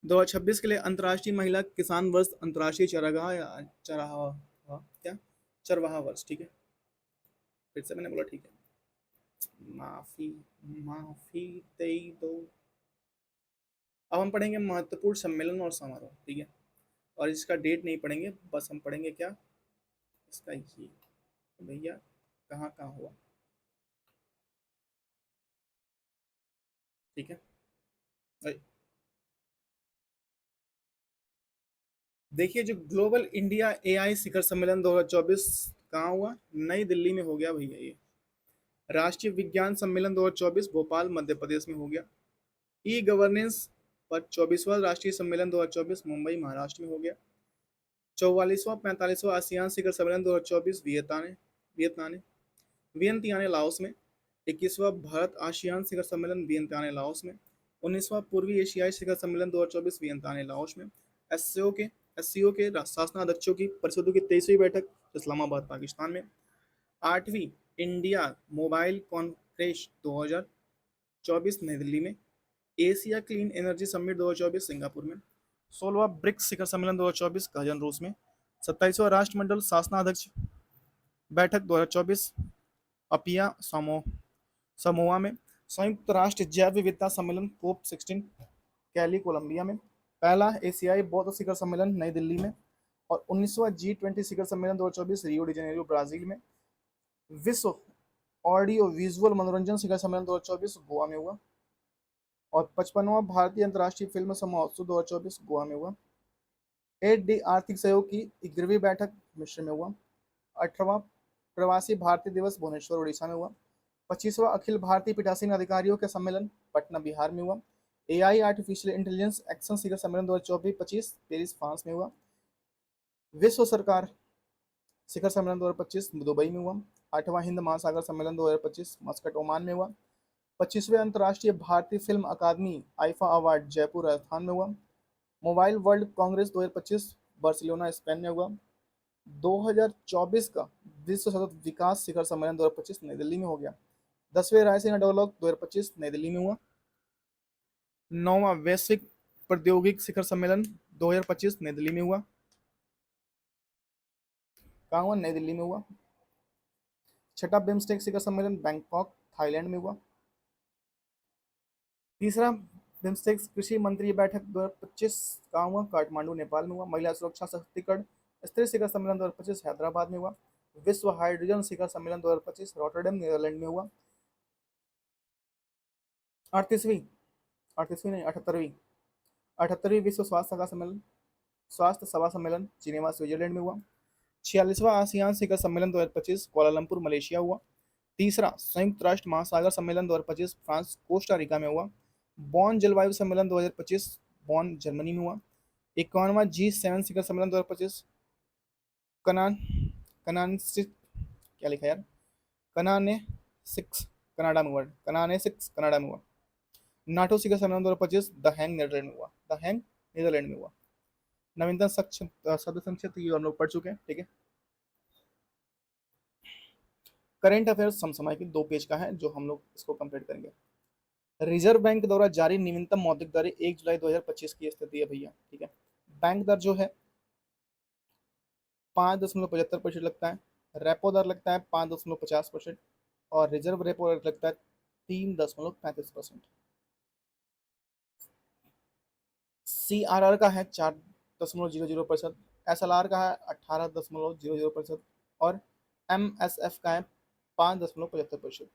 2026 के लिए अंतर्राष्ट्रीय महिला किसान वर्ष, अंतर्राष्ट्रीय चरागाह या चराहा, क्या चरवाहा वर्ष। ठीक है, फिर से मैंने बोला ठीक है, माफी, माफी दे दो। अब हम पढ़ेंगे महत्वपूर्ण सम्मेलन और समारोह। ठीक है, और इसका डेट नहीं पढ़ेंगे, बस हम पढ़ेंगे क्या इसका ये, तो भैया कहाँ कहाँ हुआ। ठीक है भाई, देखिए जो ग्लोबल इंडिया एआई शिखर सम्मेलन 2024 कहाँ हुआ, नई दिल्ली में हो गया भैया। ये राष्ट्रीय विज्ञान सम्मेलन 2024 भोपाल मध्य प्रदेश में हो गया। ई गवर्नेंस पर 24वां राष्ट्रीय सम्मेलन 2024 मुंबई महाराष्ट्र में हो गया। 44वां 45वां आसियान शिखर सम्मेलन 2024 वियतनाम वियंतियाने लाओस में। 21वां भारत आसियान शिखर सम्मेलन वियंतियाने लाओस में। 19वां पूर्वी एशियाई शिखर सम्मेलन 2024 वियंतियाने लाओस में। एससीओ के शासनाध्यक्षों की परिषदों की 23वीं बैठक इस्लामाबाद पाकिस्तान में। 8वीं इंडिया मोबाइल कॉन्फ्रेंस 2024 नई दिल्ली में। Asia clean energy summit 2024 Singapore में। 16वां ब्रिक्स शिखर सम्मेलन 2024 कजन रूस में। 27वां राष्ट्रमंडल शासनाध्यक्ष बैठक 2024 अपिया समोआ में। संयुक्त राष्ट्र जैव विविधता सम्मेलन कोप 16 कैली कोलंबिया में। पहला एशियाई बौद्ध शिखर सम्मेलन नई दिल्ली में। और 19वां G20 शिखर सम्मेलन 2024 रियो डी जेनेरो ब्राजील में। विश्व ऑडियो विजुअल मनोरंजन शिखर सम्मेलन 2024 गोवा में हुआ। और 55वां भारतीय अंतर्राष्ट्रीय फिल्म महोत्सव 2024 गोवा में हुआ। 8D आर्थिक सहयोग की 11वीं बैठक मिश्र में हुआ। 18वां प्रवासी भारतीय दिवस भुवनेश्वर उड़ीसा में हुआ। 25वां अखिल भारतीय पीठासीन अधिकारियों के सम्मेलन पटना बिहार में हुआ। एआई आर्टिफिशियल इंटेलिजेंस एक्शन शिखर सम्मेलन 2024-25 पेरिस फ्रांस में हुआ। विश्व सरकार शिखर सम्मेलन 2025 दुबई में हुआ। 8वां हिंद महासागर सम्मेलन 2025 मस्कट ओमान में हुआ। 25वें अंतर्राष्ट्रीय भारतीय फिल्म अकादमी आईफा अवार्ड जयपुर राजस्थान में हुआ। Mobile world Congress 2025 Barcelona Spain में हुआ। 2024 का विश्व सतत विकास शिखर सम्मेलन 2025 नई दिल्ली में हो गया। 10वें रायसीना डायलॉग 2025 नई दिल्ली में हुआ। 9वां वैश्विक प्रौद्योगिक शिखर सम्मेलन 2025 नई दिल्ली में हुआ। कहाँ हुआ? नई दिल्ली में हुआ। छठा बिम्स्टेक शिखर सम्मेलन बैंकॉक थाईलैंड में हुआ। तीसरा बिम्स्टेक कृषि मंत्री बैठक 2025 कहाँ हुआ? काठमांडू नेपाल में हुआ। महिला सुरक्षा सशक्तिकरण स्त्री शिखर सम्मेलन 2025 हैदराबाद में हुआ। विश्व हाइड्रोजन शिखर सम्मेलन 2025 रॉटरडैम नीदरलैंड में हुआ। 38वीं 38वीं नहीं 78वीं 78वीं विश्व स्वास्थ्य सभा सम्मेलन जिनेवा स्विट्जरलैंड में हुआ। 46वां आसियान शिखर सम्मेलन 2025 कुआलालंपुर मलेशिया हुआ। तीसरा संयुक्त राष्ट्र महासागर सम्मेलन 2025 फ्रांस कोस्टा रिका में हुआ। बॉन जलवायु सम्मेलन 2025 बॉन जर्मनी में हुआ। 51वां G7 शिखर सम्मेलन 2025 कनान कनान क्या लिखा यार कनाने 6 कनाडा में हुआ। कनाने 6 कनाडा में हुआ। नाटो शिखर सम्मेलन 2025 द हैंग नीदरलैंड में हुआ। द हैंग नीदरलैंड में हुआ। नवीनतम शब्द संक्षिप्त ये हम लोग पढ़ चुके हैं, ठीक है। करंट अफेयर्स समसामयिक 2 पेज का है जो हम लोग इसको कंप्लीट करेंगे। रिजर्व बैंक द्वारा जारी न्यूनतम मौद्रिक दर 1 जुलाई 2025 की स्थिति है भैया, ठीक है। बैंक दर जो है 5.75% लगता है। रेपो दर लगता है 5.50% और रिजर्व रेपो दर लगता है 3.35%। CRR का है 4.00%, SLR का है 18.00% और MSF का है 5.75%।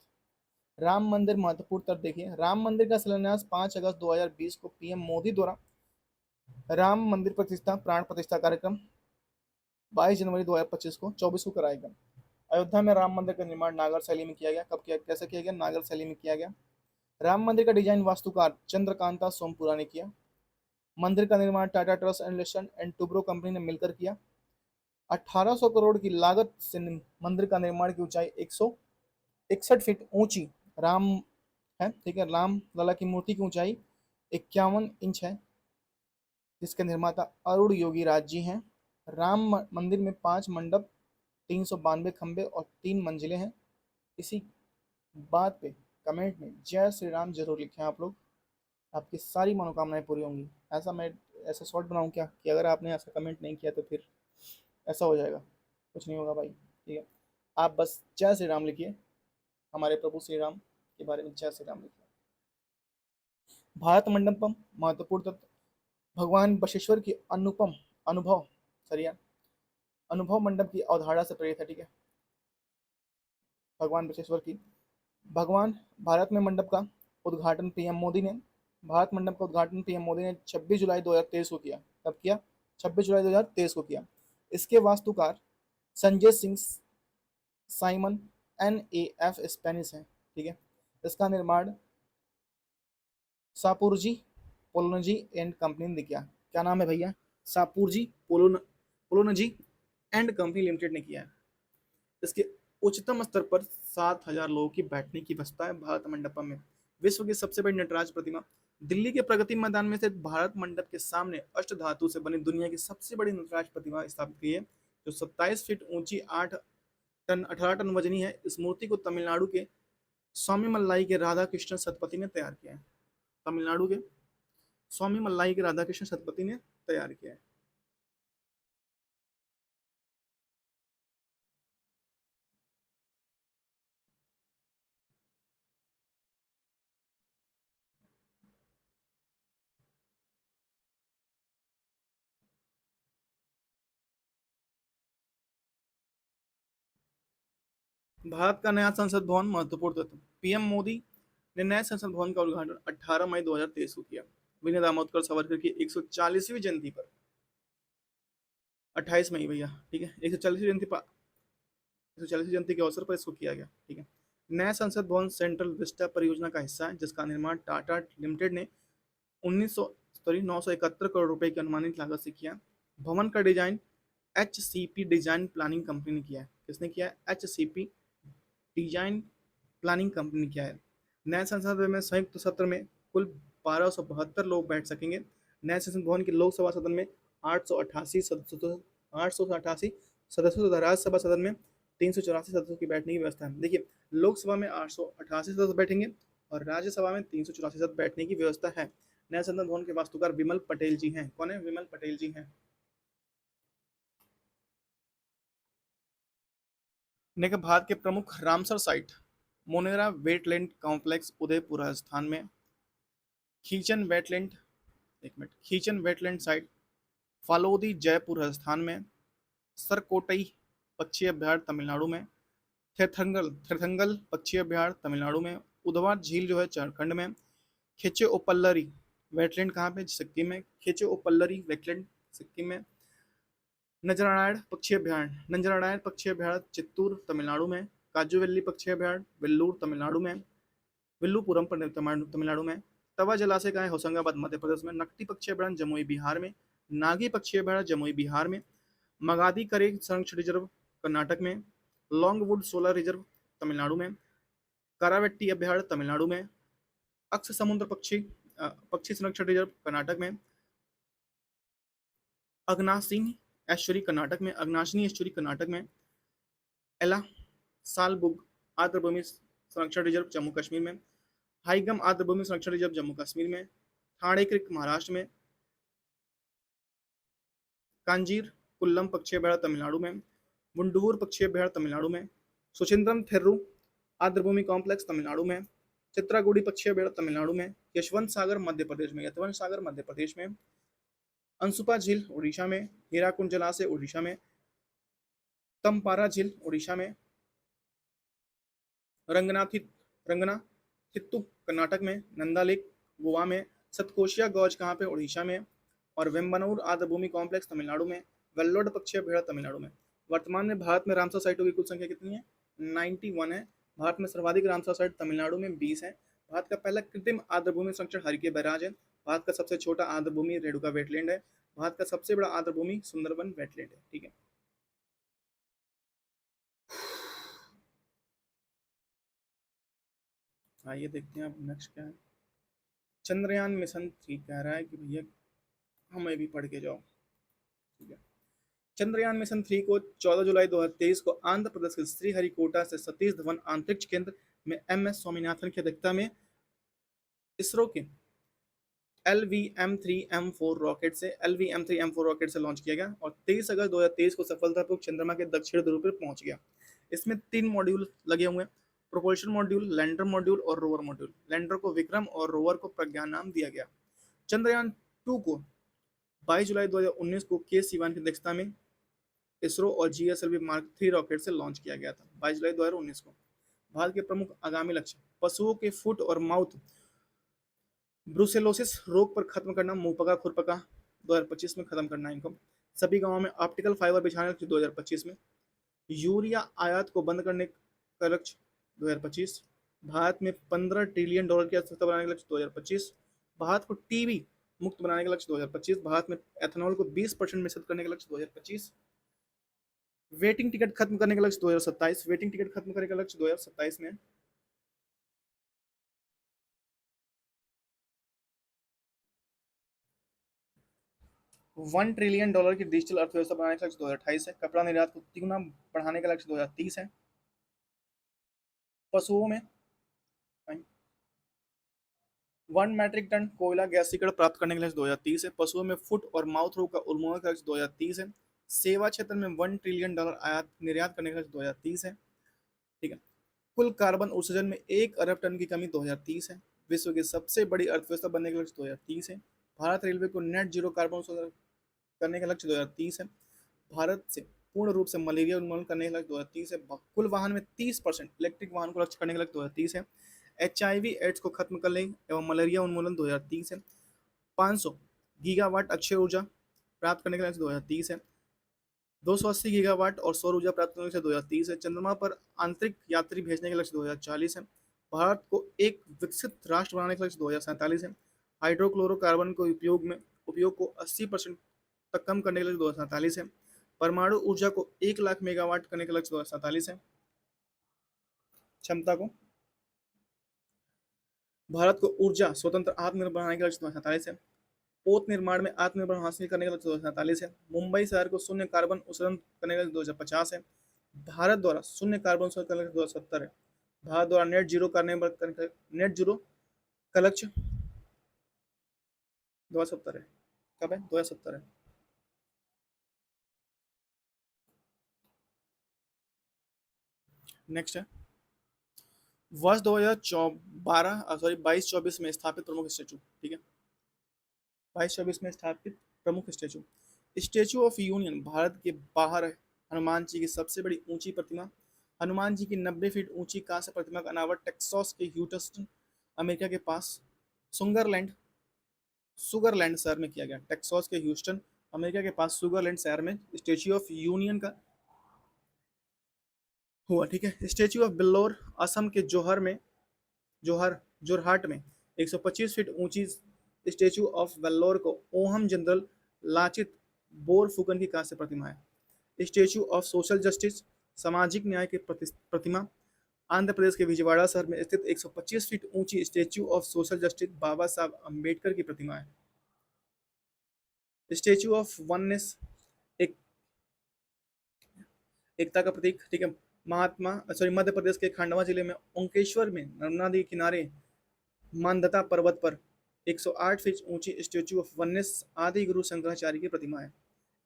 राम मंदिर महत्वपूर्ण तथ्य देखिए, राम मंदिर का शिलान्यास 5 अगस्त 2020 को पीएम मोदी द्वारा राम मंदिर प्रतिष्ठा प्राण प्रतिष्ठा कार्यक्रम 22 जनवरी 2025 को 24 को कराया गया। अयोध्या में राम मंदिर का निर्माण नागर शैली में किया गया। कब किया, कैसे किया गया? नागर शैली में किया गया। राम मंदिर का डिजाइन वास्तुकार चंद्रकांता सोमपुरा ने किया। मंदिर का निर्माण Tata trust and Toubro company ने मिलकर किया। 1800 करोड़ की लागत से मंदिर का निर्माण की ऊंचाई 161 फीट ऊंची राम है, ठीक है। राम लला की मूर्ति की ऊंचाई 51 इंच है, जिसके निर्माता अरुण योगी राज जी हैं। राम मंदिर में 5 मंडप 392 खंबे और 3 मंजिलें हैं। इसी बात पे कमेंट में जय श्री राम जरूर लिखें आप लोग, आपकी सारी मनोकामनाएं पूरी होंगी। ऐसा शॉर्ट बनाऊं क्या कि अगर आपने ऐसा कमेंट नहीं किया तो फिर ऐसा हो जाएगा? कुछ नहीं होगा भाई, ठीक है। आप बस जय श्री राम लिखिए, हमारे प्रभु श्री राम के बारे में जय श्री राम लिखिए। भारत मंडपम महत्वपूर्ण तत्व भगवान बशेश्वर की अनुभव मंडप की अवधारणा से प्रेरित है, ठीक है। भगवान बशेश्वर की भारत मंडप का उद्घाटन पीएम मोदी ने 26 जुलाई 2023 को किया। कब किया? 26 जुलाई 2023 को किया। इसके वास्तुकार Sanjay Singh Simon NAF Spanish है, ठीक है। इसका निर्माण सापुरजी पोलोनजी एंड कंपनी ने किया। क्या नाम है भैया? सापुरजी पोलोनजी एंड कंपनी लिमिटेड ने किया है। इसके उच्चतम स्तर पर 7,000 लोगों की बैठने की व्यवस्था है भारत मंडपम में। विश्व की सबसे बड़ी नटराज प्रतिमा दिल्ली के प्रगति मैदान में स्थित भारत मंडप के सामने अष्ट धातु से बनी दुनिया की सबसे बड़ी नटराज प्रतिमा स्थापित की है, जो 27 फीट ऊंची 18 टन वजनी है। इस मूर्ति को तमिलनाडु के स्वामी मल्लाई के राधा कृष्ण सतपति ने तैयार किया है। तमिलनाडु के स्वामी मल्लाई के राधा कृष्ण सतपति ने तैयार किया है। भारत का नया संसद भवन महत्वपूर्ण तथ्य पीएम मोदी ने नए संसद भवन का उद्घाटन 18 मई 2023 को किया। विनय दामोदकर सावरकर की 140वीं जयंती पर 28 मई भैया, ठीक है। 140वीं जयंती के अवसर पर इसको किया गया, ठीक है। नया संसद भवन सेंट्रल विस्टा परियोजना का हिस्सा है, जिसका निर्माण टाटा लिमिटेड ने 971 करोड़ रुपए की अनुमानित लागत से किया। भवन का design HCP design planning company ने किया है। किसने किया है? HCP डिजाइन प्लानिंग कंपनी किया है। नए संसद भवन में संयुक्त सत्र में कुल 1272 लोग बैठ सकेंगे। नए संसद भवन के लोकसभा सदन में 888 सदस्यों तथा राज्यसभा सदन में 384 सदस्यों की बैठने की व्यवस्था है। देखिए, लोकसभा में 888 सदस्य बैठेंगे और राज्यसभा में 384 सदस्य बैठने की व्यवस्था है। नया संसद भवन के वास्तुकार विमल पटेल जी हैं। कौन है? विमल पटेल जी हैं। नेक्स्ट, भारत के प्रमुख Ramsar site. Monera wetland complex Udaipur Rajasthan में। खींचन वेटलैंड, एक minute, खींचन wetland site Phalodi Jaipur Rajasthan में। सरकोटई पक्षी अभ्यारण्य तमिलनाडु में। थिरथंगल थिरथंगल पक्षी अभ्यारण्य तमिलनाडु में। उदवा झील जो है झारखंड में। खेचे ओपल्लरी वेटलैंड कहाँ पे? सिक्किम में। खेचे ओपल्लरी वेटलैंड सिक्किम में। नंजरानायण पक्षी अभ्यारण्य चित्तूर तमिलनाडु में। काजूवेली पक्षी अभ्यारण्य वेल्लूर तमिलनाडु में, विल्लुपुरम तमिलनाडु में। तवा जलाशय कहाँ है? होशंगाबाद मध्य प्रदेश में। नकटी पक्षी अभ्यारण्य जमुई बिहार में। नागी पक्षी अभ्यारण्य जमुई बिहार में। मगादी करेग संरक्षण रिजर्व कर्नाटक में। लॉन्गवुड सोलर रिजर्व तमिलनाडु में। करावेट्टी अभ्यारण्य तमिलनाडु में। अक्ष समुद्र पक्षी संरक्षण रिजर्व कर्नाटक में। अग्नासिनी एस्चुरी कर्नाटक में। अग्नाशिनी एस्चुरी कर्नाटक में। एला सालबुग आर्द्रभूमि संरक्षण रिजर्व जम्मू कश्मीर में। हाइगम आर्द्रभूमि संरक्षण रिजर्व जम्मू कश्मीर में। ठाणे क्रिक महाराष्ट्र में। कांजीर कुल्लम पक्षी अभ्यारण्य तमिलनाडु में। वुंडूर पक्षी अभ्यारण्य तमिलनाडु में। सुचिंद्रम थिर्रू आर्द्रभूमि कॉम्प्लेक्स तमिलनाडु में। चित्रागुड़ी पक्षी अभ्यारण्य तमिलनाडु में। यशवंत सागर मध्य प्रदेश में। यशवंत सागर मध्य प्रदेश में। अंसुपा झील उड़ीसा में। हीराकुंड जलाशय उड़ीसा में। तमपारा झील उड़ीसा में। रंगनाथी रंगनाथिट्टू कर्नाटक में। नंदा लेक गोवा में। सतकोशिया गौज कहाँ पे? उड़ीसा में। और वेम्बनाउर आर्द्रभूमि कॉम्प्लेक्स तमिलनाडु में। वेल्लोड पक्षी अभ्यारण्य तमिलनाडु में। वर्तमान में भारत में रामसर साइटों की कुल संख्या कितनी है? 91 है। भारत में सर्वाधिक रामसर साइट तमिलनाडु में 20 है। भारत का पहला कृत्रिम आर्द्रभूमि संरक्षण हरिके बैराज है। भारत का सबसे छोटा आर्द्रभूमि रेणुका वेटलैंड है। भारत का सबसे बड़ा आर्द्रभूमि सुंदरबन वेटलैंड है। ठीक है। आइए देखते हैं अब नेक्स्ट क्या है। चंद्रयान मिशन 3 कह रहा है कि भैया हमें भी पढ़ के जाओ। ठीक है। चंद्रयान मिशन 3 को 14 जुलाई 2023 को आंध्र प्रदेश के श्रीहरिकोटा से सतीश धवन अंतरिक्ष केंद्र में MS स्वामीनाथन की अध्यक्षता में इसरो के LVM-3M4 रॉकेट से लॉन्च किया गया और 23 अगस्त 2023 को सफलतापूर्वक चंद्रमा के दक्षिण ध्रुव पर पहुंच गया। इसमें 3 मॉड्यूल लगे हुए हैं, प्रोपल्शन मॉड्यूल, लैंडर मॉड्यूल और रोवर मॉड्यूल। लैंडर को विक्रम और रोवर को प्रज्ञान नाम दिया गया। चंद्रयान 2 को 22 जुलाई 2019 को के सिवान की अध्यक्षता में इसरो और GSLV मार्क 3 रॉकेट से लॉन्च किया गया था 22 जुलाई 2019 को। भारत के प्रमुख आगामी लक्ष्य: पशुओं के फुट और माउथ ब्रुसेलोसिस रोग पर खत्म करना, मुंहपका खुरपका 2025 में खत्म करना इनको। सभी गांवों में ऑप्टिकल फाइबर बिछाने का लक्ष्य 2025 में। यूरिया आयात को बंद करने का लक्ष्य 2025। भारत में $15 ट्रिलियन की अर्थव्यवस्था बनाने का लक्ष्य 2025। भारत को टीबी मुक्त बनाने का लक्ष्य 2025। भारत में एथेनॉल को 20% मिश्रित करने का लक्ष्य 2025। वेटिंग टिकट खत्म करने का लक्ष्य 2027। वेटिंग टिकट खत्म करने का लक्ष्य 2027 में। $1 ट्रिलियन की डिजिटल अर्थव्यवस्था बनाने का लक्ष्य 2028 है। कपड़ा निर्यात को 3 गुना बढ़ाने का लक्ष्य 2030 है। पशुओं में 1 मीट्रिक टन कोयला गैसीकरण प्राप्त करने के लक्ष्य 2030 है। पशुओं में फुट और माउथ रोग का उन्मूलन का लक्ष्य 2030 है। सेवा क्षेत्र में $1 ट्रिलियन आयात निर्यात करने का लक्ष्य 2030 है। ठीक है। कुल कार्बन उत्सर्जन में 1 अरब टन की कमी 2030 है। विश्व की सबसे बड़ी अर्थव्यवस्था बनने का लक्ष्य 2030 है। भारत रेलवे को नेट जीरो कार्बन उत्सर्जन करने का लक्ष्य 2030 है। भारत से पूर्ण रूप से मलेरिया उन्मूलन करने का लक्ष्य 2030 है। कुल वाहन में 30% इलेक्ट्रिक वाहन को लक्ष्य करने का लक्ष्य 2030 है। HIV एड्स को खत्म करने एवं मलेरिया उन्मूलन 2030 है। 500 गीगावाट अक्षय ऊर्जा प्राप्त करने का लक्ष्य 2030 है। 280 गीगावाट और सौर ऊर्जा प्राप्त करने के लक्ष्य 2030 है। चंद्रमा पर आंतरिक यात्री भेजने का लक्ष्य 2040 है। भारत को एक विकसित राष्ट्र बनाने का लक्ष्य 2047 है। हाइड्रोक्लोरोकार्बन के उपयोग को 80% तक कम करने के लक्ष्य 2047 है। परमाणु ऊर्जा को 1 लाख मेगावाट करने का लक्ष्य 2047 है। क्षमता को भारत को ऊर्जा स्वतंत्र आत्मनिर्भर बनाने का लक्ष्य 2047 है। पोत निर्माण में आत्मनिर्भर हासिल करने का लक्ष्य 2047 है। मुंबई शहर को शून्य कार्बन उत्सर्जन करने का लक्ष्य 2050 है। भारत द्वारा शून्य कार्बन उत्सर्जन करने का लक्ष्य 2070 है। भारत द्वारा नेट जीरो का लक्ष्य 2070 है। कब है? 2070 है। नेक्स्ट है, वर्ष 22 24 में स्थापित प्रमुख स्टेचू। ठीक है, 22 24 में स्थापित प्रमुख statue. Statue of union Bharat के बाहर है। हनुमान जी की सबसे बड़ी ऊंची प्रतिमा। हनुमान जी की 90 फीट ऊंची कांस्य प्रतिमा का अनावरण टेक्सास के ह्यूस्टन, अमेरिका के पास सुगरलैंड सुगरलैंड शहर में किया गया। टेक्सास के ह्यूस्टन, अमेरिका के पास सुगरलैंड शहर में स्टेच्यू ऑफ यूनियन का हुआ। ठीक है, स्टेच्यू ऑफ बिल्लोर असम के जोरहाट में 125 फीट ऊंची स्टेच्यू ऑफ वेल्लोर को ओहम जनरल लाचित बोरफुकन की कांस्य प्रतिमा है। स्टेच्यू ऑफ सोशल जस्टिस सामाजिक न्याय की प्रतिमा आंध्र प्रदेश के विजयवाड़ा शहर में स्थित 125 फीट ऊंची स्टेच्यू ऑफ सोशल जस्टिस बाबा साहब अम्बेडकर की प्रतिमा है। स्टेच्यू ऑफ वननेस एक एकता का प्रतीक। ठीक है, मध्य प्रदेश के खंडवा जिले में ओंकेश्वर में नर्मदा नदी के किनारे मानदता पर्वत पर 108 फीट ऊंची स्टेच्यू ऑफ वननेस आदि गुरु शंकराचार्य की प्रतिमा है।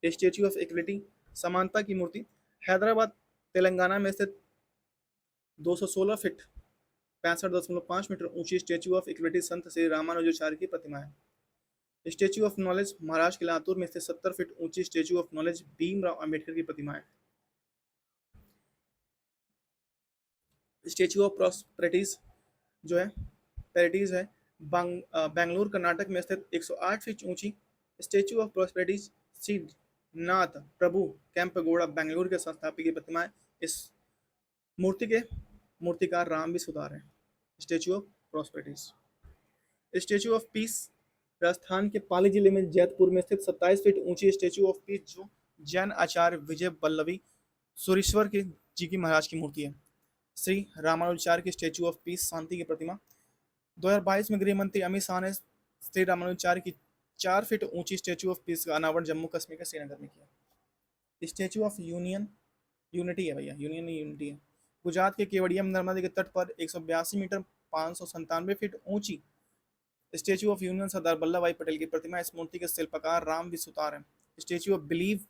स्टेच्यू ऑफ इक्विटी समानता की मूर्ति हैदराबाद तेलंगाना में स्थित 216 फीट 65.5 मीटर ऊंची स्टेच्यू ऑफ इक्विटी संत श्री रामानुजाचार्य की प्रतिमा है। स्टेच्यू ऑफ नॉलेज महाराष्ट्र के लातूर में स्थित 70 फीट ऊंची statue of knowledge Bhimrao Ambedkar की प्रतिमा है। स्टेच्यू ऑफ प्रॉस्पेरिटीज जो है पैरिटीज है बेंगलुरु कर्नाटक में स्थित 108 फीट ऊंची statue of prosperities Shri Nath प्रभु कैंपगोड़ा बेंगलुरु के संस्थापक की प्रतिमा है। इस मूर्ति के मूर्तिकार राम भी सुधार है। Statue of prosperities. Statue of peace Rajasthan के पाली जिले में जैतपुर में स्थित 27 फीट ऊंची स्टेच्यू ऑफ पीस जो जैन आचार्य विजय वल्लभी सुरेश्वर के जी की महाराज की मूर्ति है। श्री रामानुजाचार्य की स्टेच्यू ऑफ पीस शांति की प्रतिमा। 2022 में गृह मंत्री अमित शाह ने श्री रामानुजाचार्य की 4 फीट ऊंची स्टेच्यू ऑफ पीस का अनावरण जम्मू कश्मीर के श्रीनगर में किया। स्टेच्यू ऑफ यूनिटी है भैया, यूनिटी है। गुजरात के केवड़िया में नर्मदा के तट पर 182 मीटर 597 फीट ऊंची statue of union Sardar Vallabh भाई पटेल की प्रतिमा। इस मूर्ति के शिल्पकार राम भी सुतार है। स्टेच्यू ऑफ बिलीव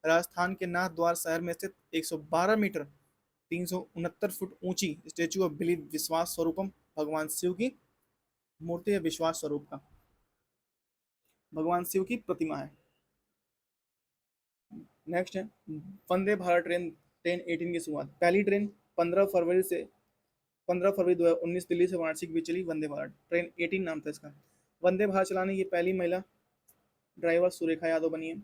राजस्थान के नाथद्वार शहर में स्थित 112 मीटर 369 फुट ऊंची स्टेच्यू ऑफ बिलीव विश्वास स्वरूपम भगवान शिव की मूर्ति है। विश्वास स्वरूप का भगवान शिव की प्रतिमा है। नेक्स्ट है वंदे भारत ट्रेन 18 की शुरुआत। पहली ट्रेन 15 फरवरी 2019 दिल्ली से वाराणसी के बीच चली। वंदे भारत ट्रेन 18 नाम था इसका। वंदे भारत चलाने की पहली महिला ड्राइवर सुरेखा यादव बनी है।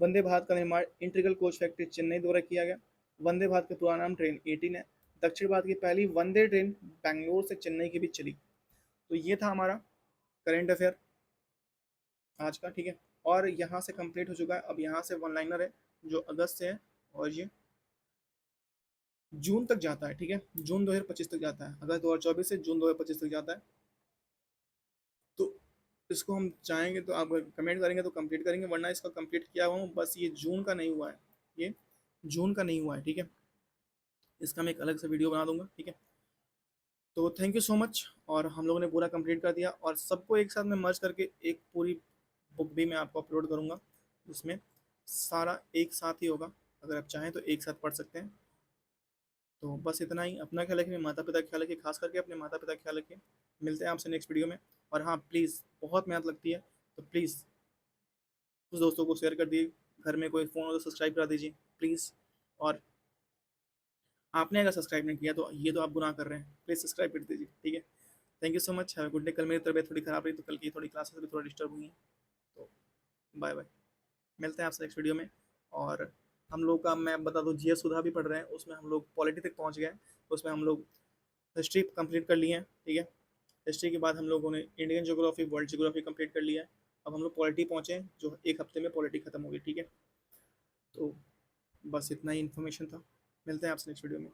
वंदे भारत का निर्माण इंटीग्रल कोच फैक्ट्री चेन्नई द्वारा किया गया। वंदे भारत का पूरा नाम ट्रेन 18 है। दक्षिण भारत की पहली वंदे ट्रेन बेंगलोर से चेन्नई के बीच चली। तो ये था हमारा करेंट अफेयर आज का। ठीक है, और यहाँ से कंप्लीट हो चुका है। अब यहाँ से वन लाइनर है जो अगस्त से है और ये जून तक जाता है। ठीक है, जून 2025 तक जाता है। अगस्त 2024 से जून 2025 तक जाता है। तो इसको हम चाहेंगे तो आप कमेंट करेंगे तो कंप्लीट करेंगे, वरना इसका कंप्लीट किया हुआ हूँ, बस ये जून का नहीं हुआ है। ये जून का नहीं हुआ है। ठीक है, इसका मैं एक अलग से वीडियो बना दूंगा। ठीक है, तो थैंक यू सो मच। और हम लोगों ने पूरा कंप्लीट कर दिया और सबको एक साथ में मर्ज करके एक पूरी बुक भी मैं आपको अपलोड करूँगा, जिसमें सारा एक साथ ही होगा। अगर आप चाहें तो एक साथ पढ़ सकते हैं। तो बस इतना ही। अपना ख्याल रखिए, माता पिता का ख्याल रखिए, खास करके अपने माता पिता का ख्याल रखिए। मिलते हैं आपसे नेक्स्ट वीडियो में। और हाँ प्लीज़, बहुत मेहनत लगती है तो प्लीज़ कुछ दोस्तों को शेयर कर दिए। घर में कोई फ़ोन हो तो सब्सक्राइब करा दीजिए प्लीज़। और आपने अगर सब्सक्राइब नहीं किया तो ये तो आप गुनाह कर रहे हैं, प्लीज़ सब्सक्राइब कर दीजिए। ठीक है, thank you so much, have a good day. कल मेरी तबीयत थोड़ी ख़राब रही तो कल की थोड़ी क्लासेस भी थोड़ा डिस्टर्ब हुई हैं। तो बाय बाय, मिलते हैं आपसे नेक्स्ट वीडियो में। और हम लोग का मैं बता दूँ जीएस सुधा भी पढ़ रहे हैं, उसमें हम लोग पॉलिटी तक पहुँच गए हैं। उसमें हम लोग हिस्ट्री कंप्लीट कर लिए हैं। ठीक है, हिस्ट्री के बाद हम लोगों ने Indian geography world geography complete कर लिया है। अब हम लोग पॉलिटी पहुँचे हैं, जो एक हफ्ते में पॉलिटी खत्म होगी। ठीक है, तो बस इतना ही इन्फॉर्मेशन था। मिलते हैं आपसे नेक्स्ट वीडियो में।